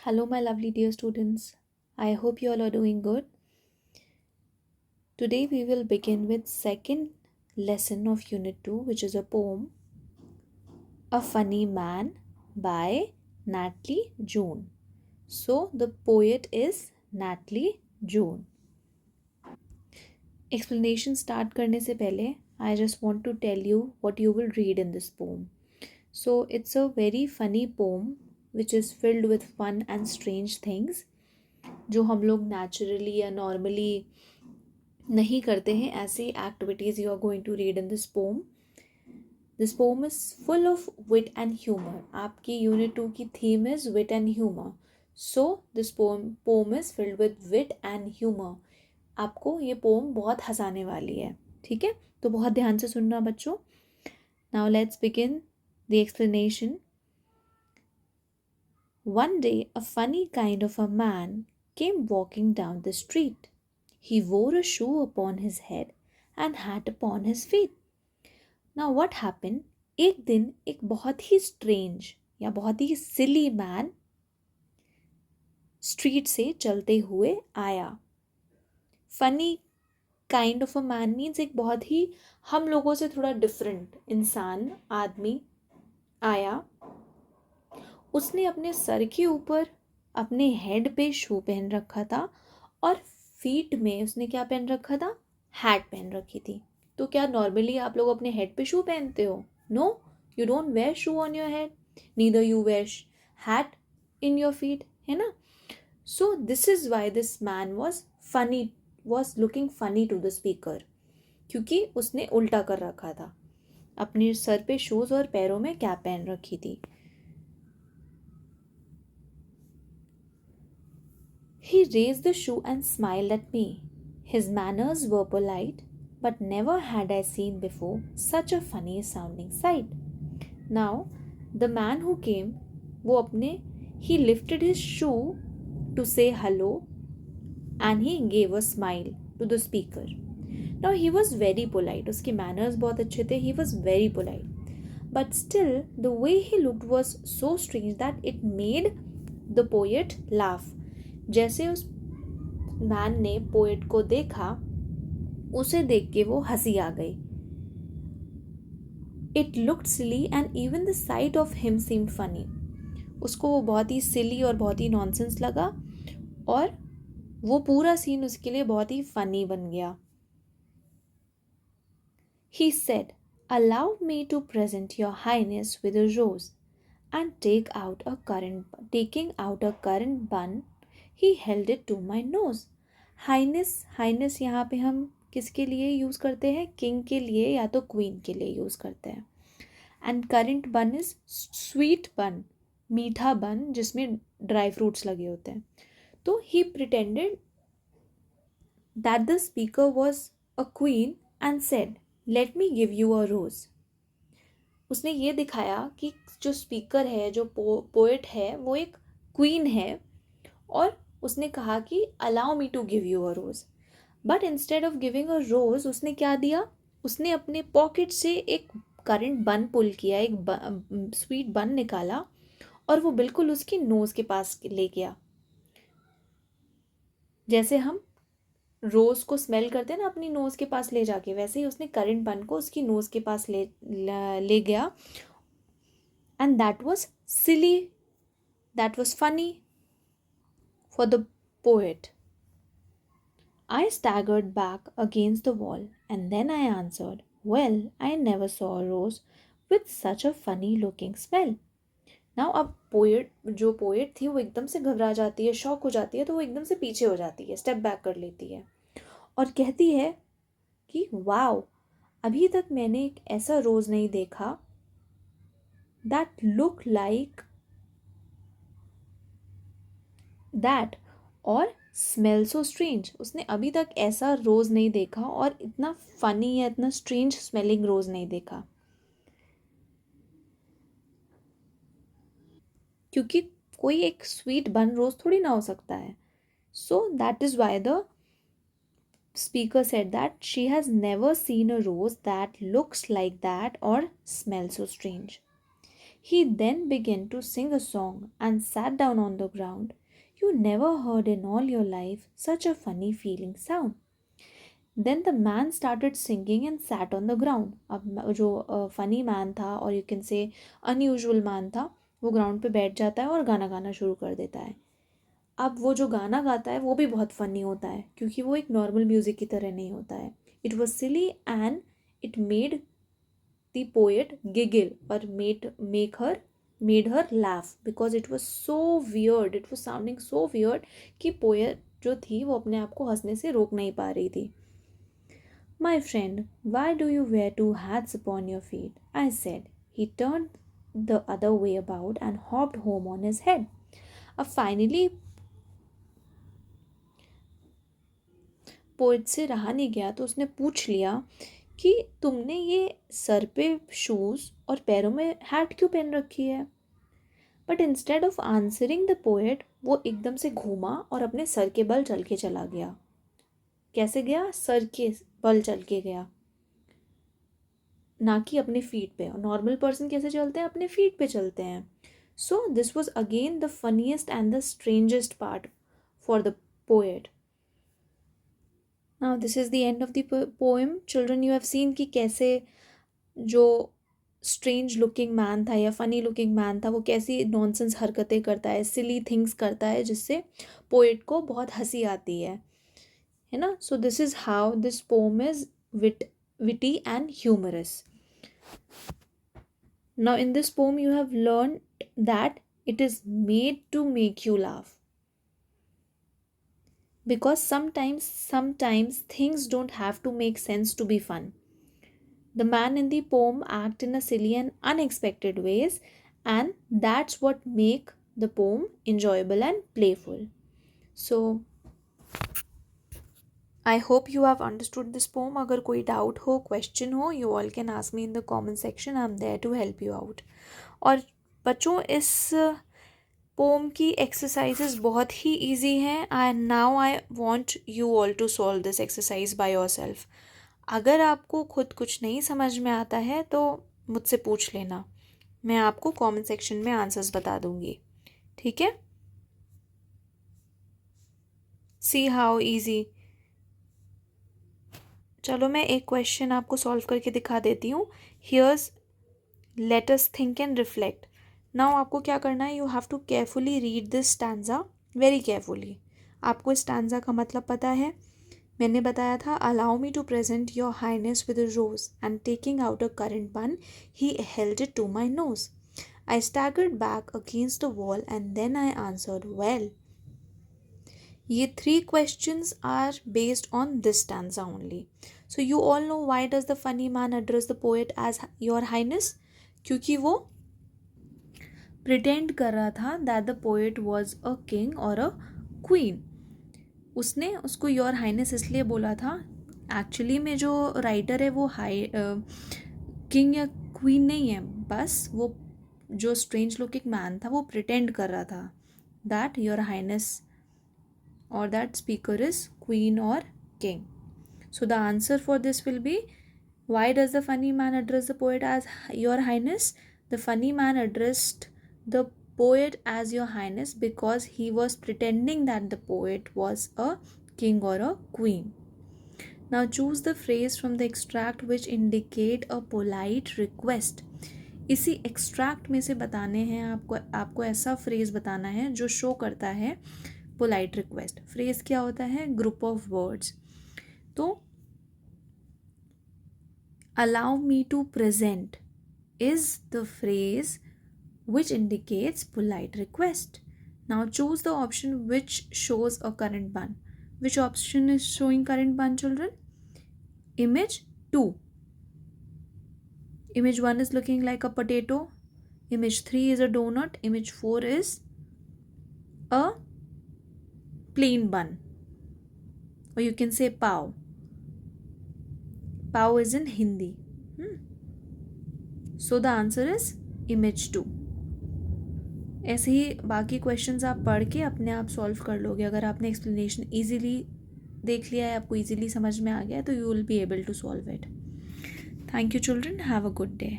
Hello, my lovely dear students. I hope you all are doing good. Today we will begin with second lesson of Unit 2, which is a poem, A Funny Man by Natalie June. So the poet is Natalie June. Explanation start करने से पहले I just want to tell you what you will read in this poem. So it's a very funny poem which is filled with fun and strange things जो हम लोग naturally या normally नहीं करते हैं. ऐसी activities you are going to read in this poem. This poem is full of wit and humour. आपकी unit 2 की theme is wit and humour. So this poem is filled with wit and humour. आपको ये pome बहुत हंसाने वाली है. ठीक है, तो बहुत ध्यान से सुनना बच्चों. Now let's begin the explanation. One day, a funny kind of a man came walking down the street. He wore a shoe upon his head and hat upon his feet. Now what happened? एक दिन एक बहुत ही strange या बहुत ही सिली man street से चलते हुए आया. Funny kind of a man means एक बहुत ही हम लोगों से थोड़ा डिफरेंट इंसान आदमी आया. उसने अपने सर के ऊपर अपने हेड पे शू पहन रखा था और फीट में उसने क्या पहन रखा था? हैट पहन रखी थी. तो क्या नॉर्मली आप लोग अपने हेड पे शू पहनते हो? No, you don't wear shoe on your head, neither you wear hat in your feet, है ना. So this is why this man was looking funny to the speaker, क्योंकि उसने उल्टा कर रखा था. अपने सर पे शूज और पैरों में कैप पहन रखी थी. He raised the shoe and smiled at me. His manners were polite, but never had I seen before such a funny sounding sight. Now, the man who came, he lifted his shoe to say hello and he gave a smile to the speaker. Now, he was very polite. Uske manners बहुत अच्छे थे. He was very polite. But still, the way he looked was so strange that it made the poet laugh. जैसे उस man ने poet को देखा, उसे देख के वो हंसी आ गई. It looked silly and even the site of him seemed funny. उसको वो बहुत ही सिली और बहुत ही नॉनसेंस लगा और वो पूरा सीन उसके लिए बहुत ही फनी बन गया. He said, allow me to present your highness with a rose and taking out a currant bun he held it to my nose. Highness यहाँ पे हम किसके लिए यूज़ करते हैं? किंग के लिए या तो क्वीन के लिए यूज़ करते हैं. एंड करंट बन इज स्वीट बन, मीठा बन जिसमें ड्राई फ्रूट्स लगे होते हैं. तो ही pretended that the speaker was a queen and said, let me give you अ रोज. उसने ये दिखाया कि जो स्पीकर है, जो पोएट है, वो एक क्वीन है और उसने कहा कि allow me to give you a rose. But instead of giving a रोज़ उसने क्या दिया? उसने अपने पॉकेट से एक करंट बन पुल किया, एक स्वीट बन निकाला और वो बिल्कुल उसकी नोज़ के पास ले गया. जैसे हम रोज़ को स्मेल करते हैं ना अपनी नोज़ के पास ले जाके, वैसे ही उसने करंट बन को उसकी नोज़ के पास ले गया. And that was silly, that was funny for the poet. I staggered back against the wall and then I answered, well, I never saw a rose with such a funny looking smell. Now अब जो poet थी वो एकदम से घबरा जाती है, shock हो जाती है, तो वो एकदम से पीछे हो जाती है, स्टेप बैक कर लेती है और कहती है कि वाओ, अभी तक मैंने एक ऐसा रोज़ नहीं देखा that look like that और स्मेल सो स्ट्रेंज. उसने अभी तक ऐसा रोज़ नहीं देखा और इतना फनी या इतना स्ट्रेंज स्मेलिंग रोज़ नहीं देखा. क्योंकि कोई एक स्वीट बन रोज़ थोड़ी ना हो सकता है. So that is why the speaker said that she has never seen a rose that looks like that और smell so strange. He then began to sing a song and sat down on the ground. You never heard in all your life such a funny feeling sound. Then the man started singing and sat on the ground. अब जो funny man था और you can say unusual man था, वो ground पे बैठ जाता है और गाना गाना शुरू कर देता है. अब वो जो गाना गाता है वो भी बहुत फ़नी होता है क्योंकि वो एक नॉर्मल म्यूज़िक की तरह नहीं होता है. It was silly and it made the poet giggle और made her laugh because it was so weird, it was sounding so weird कि पोएट जो थी वो अपने आप को हंसने से रोक नहीं पा रही थी. My friend, why do you wear two hats upon your feet? I said. He turned the other way about and hopped home on his head. अब फाइनली पोएट से रहा नहीं गया तो उसने पूछ लिया कि तुमने ये सर पे शूज़ और पैरों में हैट क्यों पहन रखी है. But instead of answering the poet, वो एकदम से घूमा और अपने सर के बल चल के चला गया. कैसे गया? सर के बल चल के गया, ना कि अपने फीट पे. नॉर्मल पर्सन कैसे चलते हैं? अपने फीट पे चलते हैं. So this was again the funniest and the strangest part for the poet. Now this is the end of the poem. Children, you have seen कि कैसे जो स्ट्रेंज लुकिंग मैन था या फनी लुकिंग मैन था वो कैसी nonsense हरकतें करता है, सिली थिंग्स करता है जिससे पोएट को बहुत हंसी आती है ना. So this is how this poem is witty and humorous. Now in this poem you have learned that it is made to make you laugh, because sometimes things don't have to make sense to be fun. The man in the poem act in a silly and unexpected ways, and that's what make the poem enjoyable and playful. So I hope you have understood this poem. अगर कोई doubt हो, question हो, you all can ask me in the comment section. I'm there to help you out. और बच्चों, इस pome की exercises बहुत ही ईजी हैं. Now I want you all to solve this exercise by your self. अगर आपको खुद कुछ नहीं समझ में आता है तो मुझसे पूछ लेना, मैं आपको कमेंट सेक्शन में आंसर्स बता दूंगी. ठीक है? See how easy. चलो मैं एक क्वेश्चन आपको सॉल्व करके दिखा देती हूँ. Here's let us think and reflect. नाउ आपको क्या करना है? You have to carefully read this stanza very carefully. आपको इस स्टैंजा का मतलब पता है. मैंने बताया था, allow me to present your highness with a rose and taking out a currant बन he held it to my nose. I staggered back against the wall and then I answered well. ये 3 questions are based on this stanza only. So you all know why does the funny man address the poet as your highness? क्योंकि वो pretend कर रहा था that the poet was a king or a queen. उसने उसको your highness इसलिए बोला था. एक्चुअली में जो राइटर है वो किंग या क्वीन नहीं है, बस वो जो स्ट्रेंज लुकिंग मैन था वो प्रिटेंड कर रहा था that your highness or that speaker is queen or king. So the answer for this will be, why does the funny man address the poet as your highness? The funny man addressed the poet as your highness because he was pretending that the poet was a king or a queen. Now choose the phrase from the extract which indicate a polite request. इसी extract में से बताने हैं आपको ऐसा phrase बताना है जो शो करता है पोलाइट रिक्वेस्ट. फ्रेज क्या होता है? Group of words. तो allow me to present is the phrase which indicates polite request. Now choose the option which shows a currant बन. Which option is showing current बन, children? Image 2. Image 1 is looking like a potato. Image 3 is a donut. Image 4 is a plain bun, or you can say pav. Pav is in Hindi. So the answer is image 2. ऐसे ही बाकी questions आप पढ़ के अपने आप solve कर लोगे. अगर आपने एक्सप्लेनेशन इजीली देख लिया है, आपको इजीली समझ में आ गया, तो you will be able to solve it. Thank you, children. Have a good day.